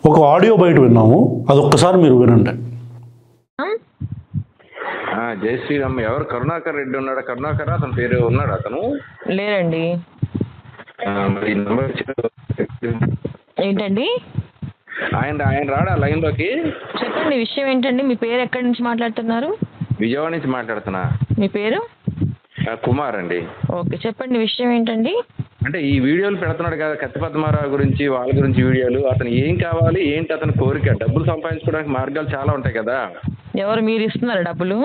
ఒక ఆడియో బయట విన్నాము, అది ఒక్కసారి మీరు వినండి. జై శ్రీరామ్. ఎవరు కరుణాకర్ రెడ్డి ఉన్నాడా? కరుణాకర్ అతని పేరు ఉన్నాడు? అతను లేరండి. మరి నంబర్ ఏంటండి? ఆయన రాడా లైన్ లోకి? చెప్పండి, విషయం ఏంటండి? మీ పేరు ఎక్కడి నుంచి మాట్లాడుతున్నారు? విజయవాడ నుంచి మాట్లాడుతున్నా. మీ పేరు? కుమార్ అండి. ఓకే, చెప్పండి, విషయం ఏంటండి? అంటే ఈ వీడియోలు పెడుతున్నాడు కదా కత్తి పద్మారావు గురించి, వాళ్ళ గురించి వీడియోలు. అతను ఏం కావాలి, ఏంటి అతని కోరిక? డబ్బులు సంపాదించుకోవడానికి మార్గాలు చాలా ఉంటాయి కదా. ఎవరు మీరు ఇస్తున్నారు డబ్బులు?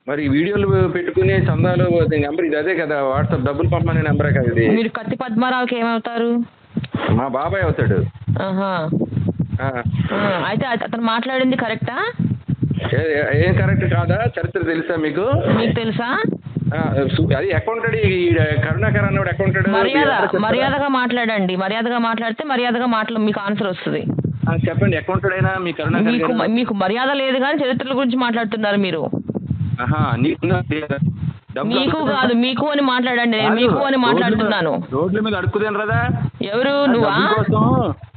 మరి వీడియోలు పెట్టుకునే చందాలు నెంబర్ ఇది అదే కదా, వాట్సాప్ డబ్బులు పంపమనే నెంబరే కదా ఇది. మీరు కత్తి పద్మారావుకి ఏమవుతారు? మా బాబాయ్ అవుతాడు. ఆహా. అయితే అతను మాట్లాడింది కరెక్టా? ఏం కరెక్ట్ కాదా? చరిత్ర తెలుసా మీకు? మీకు తెలుసా? అది అకౌంటెడ్. కరుణాకర్ అన్నవాడు అకౌంటెడ్. మర్యాదగా మాట్లాడండి. మర్యాదగా మాట్లాడితే మర్యాదగా మీకు ఆన్సర్ వస్తుంది. చెప్పండి, అకౌంటెడ్ అయినా మీ కరుణాకర్? మీకు మర్యాద లేదు కానీ చరిత్రల గురించి మాట్లాడుతున్నారు మీరు. మీకు కాదు, మీకు అని మాట్లాడండి. నేను మీకు అని మాట్లాడుతున్నాను. రోడ్ల మీద అడుక్కుదేను కదా. ఎవరు? నువ్వా?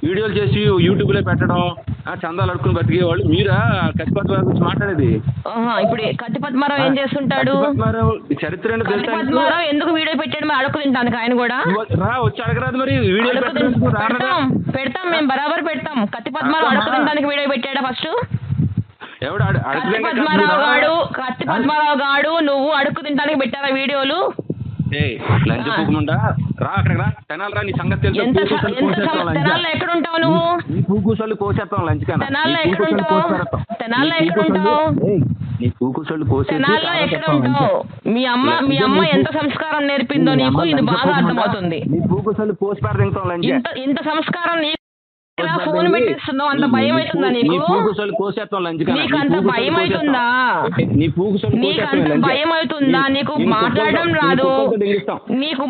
వీడియోలు చేసి యూట్యూబ్ లో పెట్టడం, చందాలు అడుక్కుని బతికే వాళ్ళు మీరా? కత్తి పద్మారావు గురించి మాట్లాడేది. ఇప్పుడు కత్తి పద్మారావు ఏం చేస్తుంటాడు? చరిత్ర పద్మారావు ఎందుకు వీడియో పెట్టాడు? అడుక్కు తింటాను ఆయన కూడా. వచ్చి అడగరాదు మరి. వీడియో పెడతాం, మేము బరాబర్ పెడతాం. కత్తి పద్మారావు అడుక్కు తినడానికి వీడియో పెట్టాడా ఫస్ట్? కత్తి పద్మారావు గాడు నువ్వు అడుక్కు తినడానికి పెట్టారా వీడియోలు? తెనాల్లో ఎక్కడుంటావు నువ్వు? తెనాల్లో ఎక్కడుంటావు? మీ అమ్మ ఎంత సంస్కారం నేర్పిందో నీకు ఇది బాగా అర్థమవుతుంది. ఇంత సంస్కారం నీకు ఫోన్ పెట్టిస్తున్నావు. అంత భయం అవుతుందా నీకు? నీకంత భయం అవుతుందా? నీకంత భయం అవుతుందా? నీకు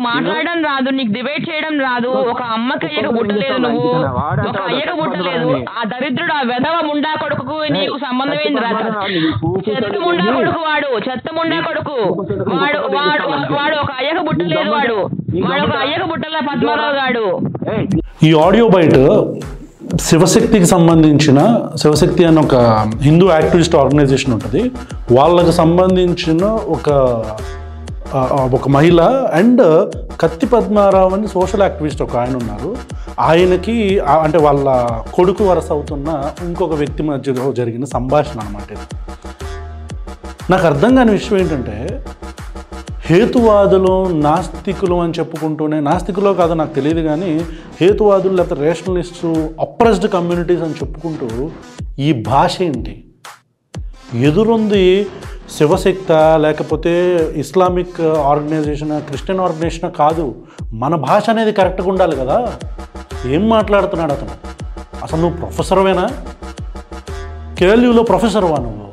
మాట్లాడడం రాదు, నీకు డిబేట్ చేయడం రాదు. ఒక అమ్మకి అయ్యక పుట్టలేదు నువ్వు, ఒక అయ్యక పుట్టలేదు. ఆ దరిద్రుడు, ఆ వెధవ ముండా కొడుకు నీకు సంబంధం ఏంది? చెత్త ముండా కొడుకు వాడు, చెత్త ముండా కొడుకు వాడు. వాడు ఒక అయ్యక పుట్టలేదు. వాడు ఒక అయ్యక పుట్టలే పద్మారావు గాడు. ఈ ఆడియో బయట శివశక్తికి సంబంధించిన, శివశక్తి అనే ఒక హిందూ యాక్టివిస్ట్ ఆర్గనైజేషన్ ఉంటుంది, వాళ్ళకి సంబంధించిన ఒక మహిళ అండ్ కత్తి పద్మారావు అని సోషల్ యాక్టివిస్ట్ ఒక ఆయన ఉన్నారు. ఆయనకి అంటే వాళ్ళ కొడుకు వరస అవుతున్న ఇంకొక వ్యక్తి మధ్య జరిగిన సంభాషణ అన్నమాట ఇది. నాకు అర్థం కాని విషయం ఏంటంటే, హేతువాదులు నాస్తికులు అని చెప్పుకుంటూనే, నాస్తికులో కాదో నాకు తెలియదు కానీ హేతువాదులు లేకపోతే రేషనలిస్టు, అప్రెస్డ్ కమ్యూనిటీస్ అని చెప్పుకుంటూ ఈ భాష ఏంటి? ఎదురుంది శివశక్త లేకపోతే ఇస్లామిక్ ఆర్గనైజేషన్, క్రిస్టియన్ ఆర్గనైజేషన్ కాదు. మన భాష అనేది కరెక్ట్గా ఉండాలి కదా. ఏం మాట్లాడుతున్నాడు అతను? అసలు నువ్వు ప్రొఫెసర్వేనా? కేఎల్యూలో ప్రొఫెసర్వా నువ్వు?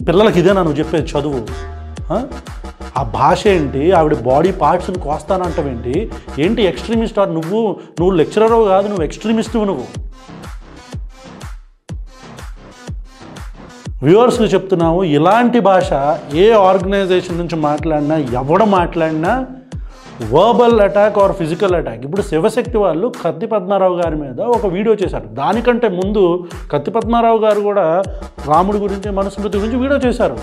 పిల్లలకి ఇదేనా నువ్వు చెప్పేది చదువు? ఆ భాష ఏంటి? ఆవిడ బాడీ పార్ట్స్ని కోస్తానంటావేంటి? ఏంటి ఎక్స్ట్రీమిస్ట్? నువ్వు లెక్చరర్ కాదు, నువ్వు ఎక్స్ట్రీమిస్ట్. నువ్వు వ్యూవర్స్కి చెప్తున్నావు, ఇలాంటి భాష ఏ ఆర్గనైజేషన్ నుంచి మాట్లాడినా, ఎవడ మాట్లాడినా verbal attack or physical attack. ఇప్పుడు శివశక్తి వాళ్ళు కత్తి పద్మారావు గారి మీద ఒక వీడియో చేశారు. దానికంటే ముందు కత్తి పద్మారావు గారు కూడా రాముడి గురించి, మనుస్మృతి గురించి వీడియో చేశారు.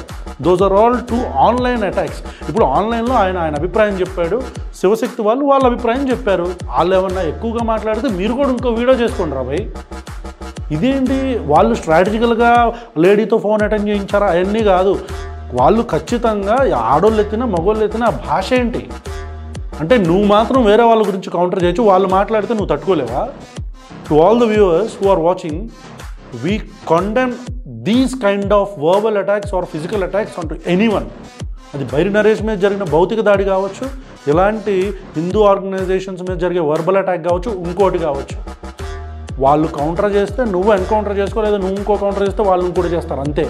Those are all 2 online attacks. ఇప్పుడు ఆన్లైన్లో ఆయన అభిప్రాయం చెప్పాడు, శివశక్తి వాళ్ళు వాళ్ళ అభిప్రాయం చెప్పారు. వాళ్ళు ఏమన్నా ఎక్కువగా మాట్లాడితే మీరు కూడా ఇంకో వీడియో చేసుకోండి రా భయ్. ఇదేంటి? వాళ్ళు స్ట్రాటజికల్గా లేడీతో ఫోన్ అటెండ్ చేయించారా? అవన్నీ కాదు. వాళ్ళు ఖచ్చితంగా ఆడోళ్ళు ఎత్తినా మగోళ్ళు ఎత్తినా ఆ భాష ఏంటి అంటే నువ్వు మాత్రం వేరే వాళ్ళ గురించి కౌంటర్ చేయొచ్చు, వాళ్ళు మాట్లాడితే నువ్వు తట్టుకోలేవా? To all the viewers who are watching, we condemn these kind of verbal attacks or physical attacks on to anyone. అది బైరి నరేష్ మీద జరిగిన భౌతిక దాడి కావచ్చు, ఇలాంటి హిందూ ఆర్గనైజేషన్స్ మీద జరిగే వర్బల్ అటాక్ కావచ్చు, ఇంకోటి కావచ్చు. వాళ్ళు కౌంటర్ చేస్తే నువ్వు ఎన్కౌంటర్ చేసుకో, లేదా నువ్వు ఇంకో కౌంటర్ చేస్తే వాళ్ళు ఇంకోటి చేస్తారు, అంతే.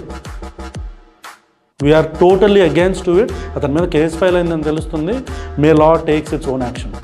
We are totally against to it. అతని మీద కేసు ఫైల్ అయిందని తెలుస్తుంది. May law takes its own action.